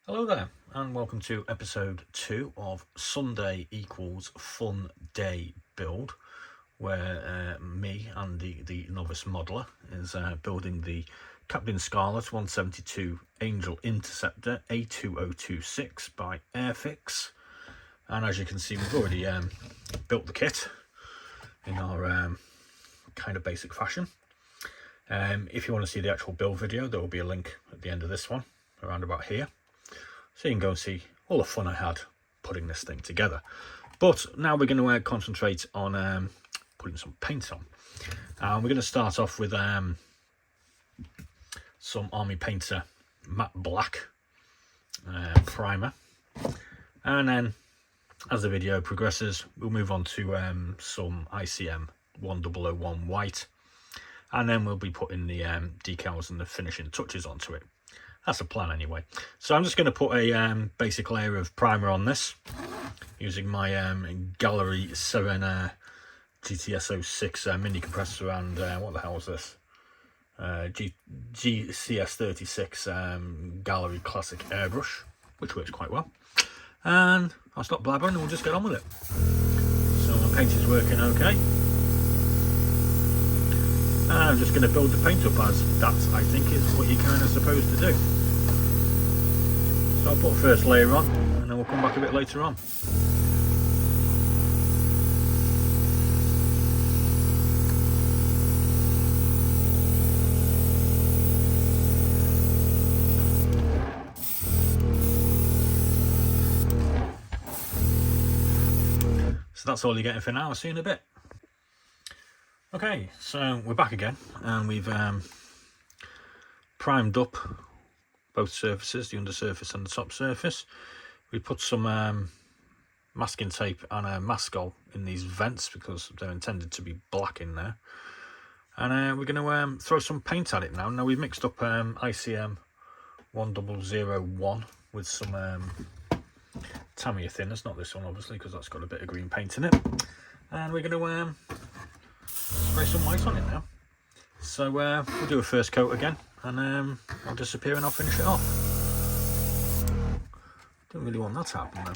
Hello there, and welcome to episode 2 of Sunday Equals Fun Day Build, where me and the novice modeler is building the Captain Scarlet 172 Angel Interceptor A02026 by Airfix. And as you can see, we've already built the kit in our kind of basic fashion. If you want to see the actual build video, there will be a link at the end of this one, around about here. So you can go and see all the fun I had putting this thing together. But now we're going to concentrate on putting some paint on. We're going to start off with some Army Painter matte black primer. And then as the video progresses, we'll move on to some ICM 1001 white. And then we'll be putting the decals and the finishing touches onto it. That's the plan anyway. So I'm just going to put a basic layer of primer on this using my Gallery 7 GTS06 mini compressor and what the hell is this? GCS36 Gallery Classic airbrush, which works quite well. And I'll stop blabbering and we'll just get on with it. So my paint is working okay. I'm just going to build the paint up as that, I think, is what you're kind of supposed to do. So I'll put a first layer on and then we'll come back a bit later on. So that's all you're getting for now. I'll see you in a bit. Okay, so we're back again and we've primed up both surfaces, the undersurface and the top surface. We put some masking tape and a mascol in these vents because they're intended to be black in there. And we're going to throw some paint at it now. Now we've mixed up ICM 1001 with some Tamiya thinners, not this one obviously because that's got a bit of green paint in it. And we're going to spray some white on it now. So we'll do a first coat again and I'll disappear and I'll finish it off. Don't really want that to happen though.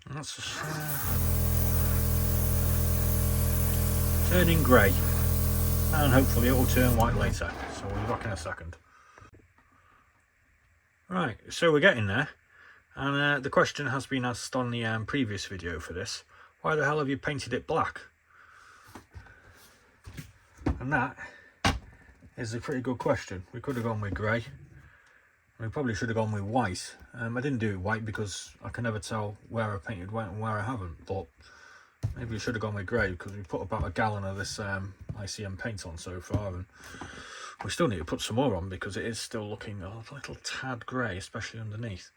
That's turning grey, and hopefully it will turn white later, so we'll be back in a second. Right, so we're getting there, and the question has been asked on the previous video for this: why the hell have you painted it black? And that is a pretty good question. We could have gone with grey. We probably should have gone with white. I didn't do it white because I can never tell where I painted white and where I haven't, but maybe we should have gone with grey because we put about a gallon of this ICM paint on so far, and we still need to put some more on because it is still looking a little tad grey, especially underneath.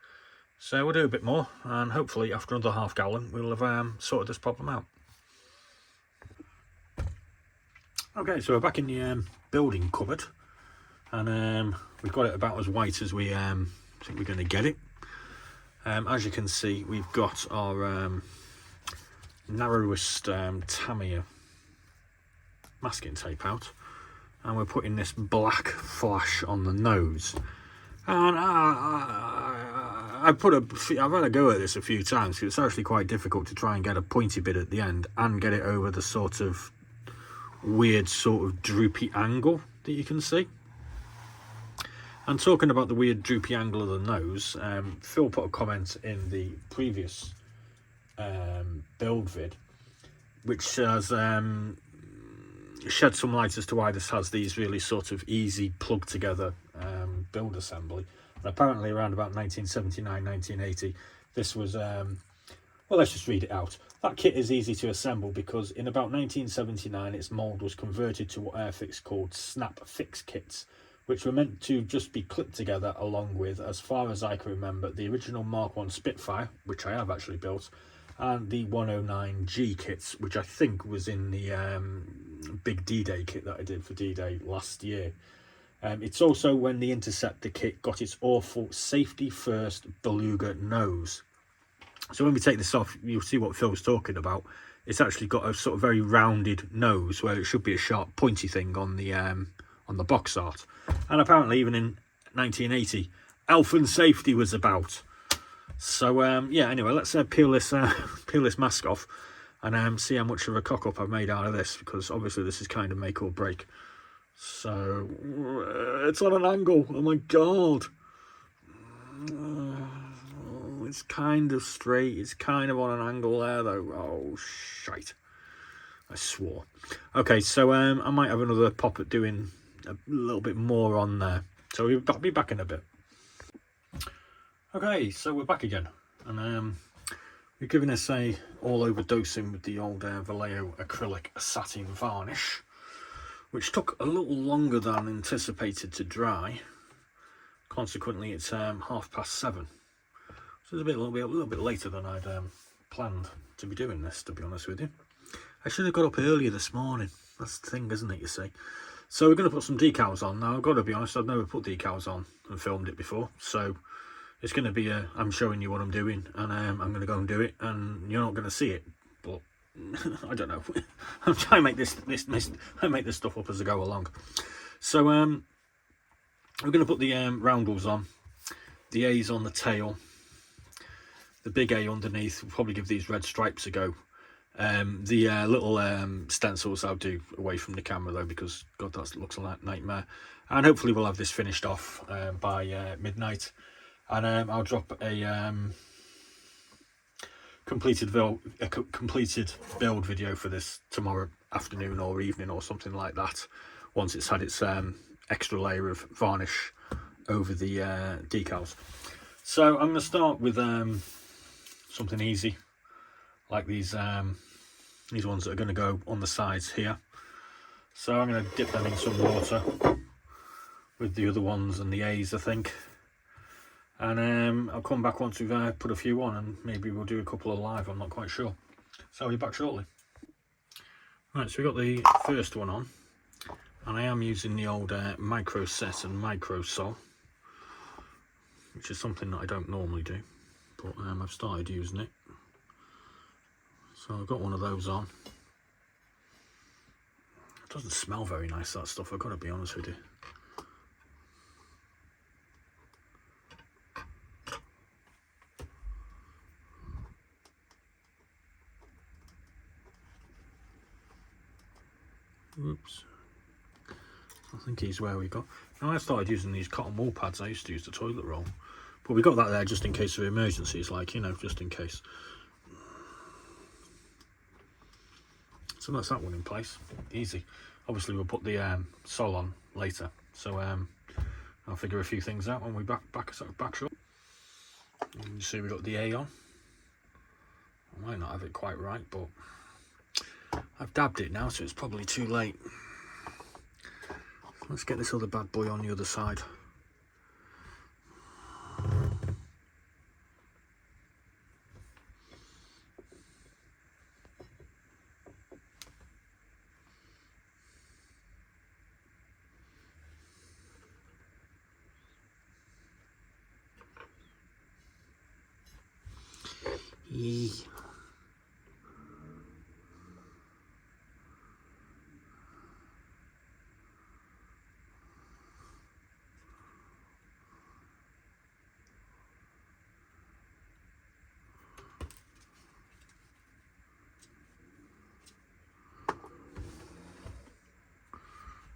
So we'll do a bit more, and hopefully after another half gallon we'll have sorted this problem out. Okay, so we're back in the building cupboard, and we've got it about as white as we think we're going to get it. As you can see, we've got our narrowest Tamiya masking tape out, and we're putting this black flash on the nose. And I've had a go at this a few times because it's actually quite difficult to try and get a pointy bit at the end and get it over the sort of weird sort of droopy angle that you can see. And talking about the weird droopy angle of the nose, Phil put a comment in the previous build vid which says shed some light as to why this has these really sort of easy plug together build assembly. And apparently around about 1979, 1980, this was, well, let's just read it out. That kit is easy to assemble because in about 1979, its mould was converted to what Airfix called snap fix kits, which were meant to just be clipped together along with, as far as I can remember, the original Mark I Spitfire, which I have actually built, and the 109G kits, which I think was in the big D-Day kit that I did for D-Day last year. It's also when the Interceptor kit got its awful safety first beluga nose. So when we take this off, you'll see what Phil was talking about. It's actually got a sort of very rounded nose where it should be a sharp pointy thing on the box art. And apparently even in 1980, Elfin safety was about. So yeah, anyway, let's peel this mask off and see how much of a cock up I've made out of this, because obviously this is kind of make or break. So it's on an angle. Oh my god. It's kind of straight. It's kind of on an angle there though. Oh shite. I swore. Okay, so I might have another pop at doing a little bit more on there. So I'll be back in a bit. Okay, so we're back again, and we're giving us a all overdosing with the old Vallejo acrylic satin varnish, which took a little longer than anticipated to dry. Consequently, it's 7:30, so it's a little bit later than I'd planned to be doing this. To be honest with you, I should have got up earlier this morning. That's the thing, isn't it? You see. So we're going to put some decals on now. I've got to be honest, I've never put decals on and filmed it before, so it's going to be I'm showing you what I'm doing, and I'm going to go and do it, and you're not going to see it, but I don't know. I'm trying to make this stuff up as I go along. So we're going to put the roundels on, the A's on the tail, the big A underneath. We'll probably give these red stripes a go. The little stencils I'll do away from the camera though, because god, that looks like a nightmare. And hopefully we'll have this finished off by midnight. And I'll drop a completed build video for this tomorrow afternoon or evening or something like that, once it's had its extra layer of varnish over the decals. So I'm going to start with something easy, like these ones that are going to go on the sides here. So I'm going to dip them in some water with the other ones and the A's, I think. And I'll come back once we've put a few on, and maybe we'll do a couple of live, I'm not quite sure. So I'll be back shortly. Right, so we've got the first one on, and I am using the old micro set and micro sol, which is something that I don't normally do, but I've started using it. So I've got one of those on. It doesn't smell very nice, that stuff, I've got to be honest with you. Oops. I think he's where we got. Now I started using these cotton wool pads. I used to use the toilet roll, but we got that there just in case of emergencies, like, you know, just in case. So that's that one in place. Easy. Obviously we'll put the sol on later, so I'll figure a few things out when we back short. You see we got the A on. I might not have it quite right, but I've dabbed it now, so it's probably too late. Let's get this other bad boy on the other side. Yee.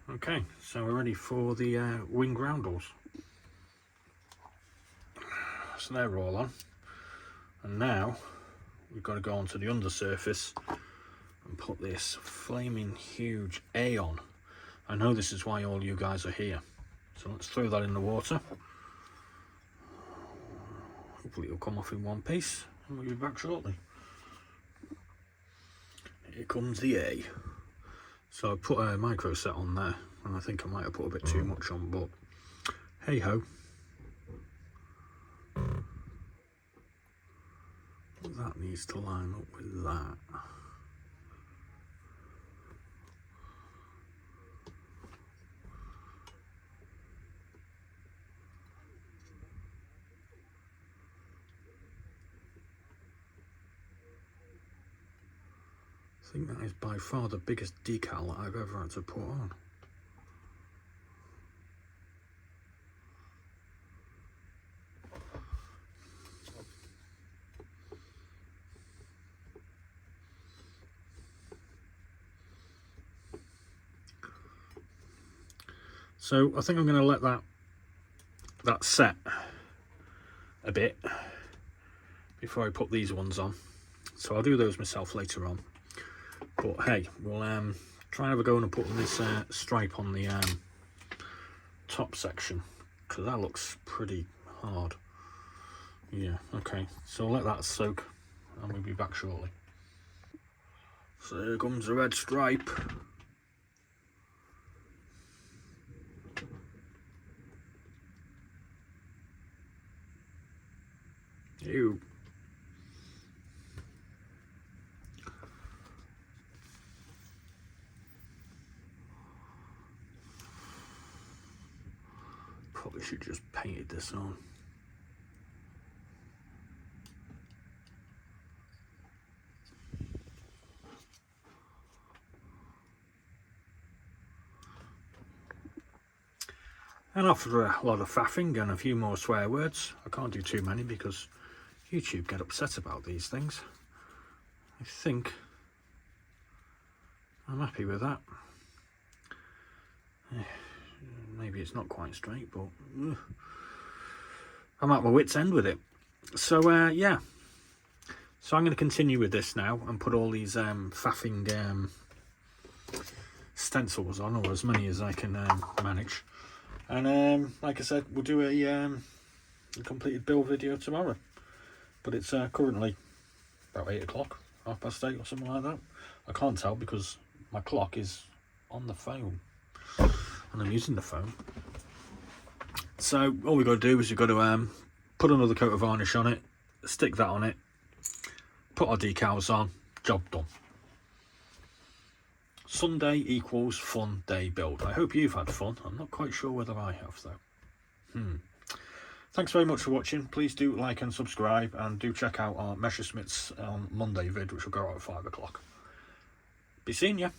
Okay, so we're ready for the wing roundels. So they're all on, and now we've got to go onto the undersurface and put this flaming huge A on. I know this is why all you guys are here. So let's throw that in the water. Hopefully it'll come off in one piece, and we'll be back shortly. Here comes the A. So I put a micro set on there, and I think I might have put a bit too much on, but hey ho. That needs to line up with that. I think that is by far the biggest decal that I've ever had to put on. So I think I'm going to let that set a bit before I put these ones on. So I'll do those myself later on. But hey, we'll try and have a go and put this stripe on the top section, because that looks pretty hard. Yeah, okay, so I'll let that soak and we'll be back shortly. So here comes the red stripe. Ew. Probably should just painted this on. And after a lot of faffing and a few more swear words, I can't do too many because YouTube get upset about these things. I think I'm happy with that. Maybe it's not quite straight, but I'm at my wit's end with it. So yeah, so I'm going to continue with this now and put all these faffing stencils on, or as many as I can manage. And like I said, we'll do a completed build video tomorrow. But it's currently about 8 o'clock, 8:30 or something like that. I can't tell because my clock is on the phone and I'm using the phone. So all we've got to do is we've got to put another coat of varnish on it, stick that on it, put our decals on, job done. Sunday equals fun day build. I hope you've had fun. I'm not quite sure whether I have though. Thanks very much for watching. Please do like and subscribe, and do check out our Messersmiths on Monday vid, which will go out at 5 o'clock. Be seeing ya.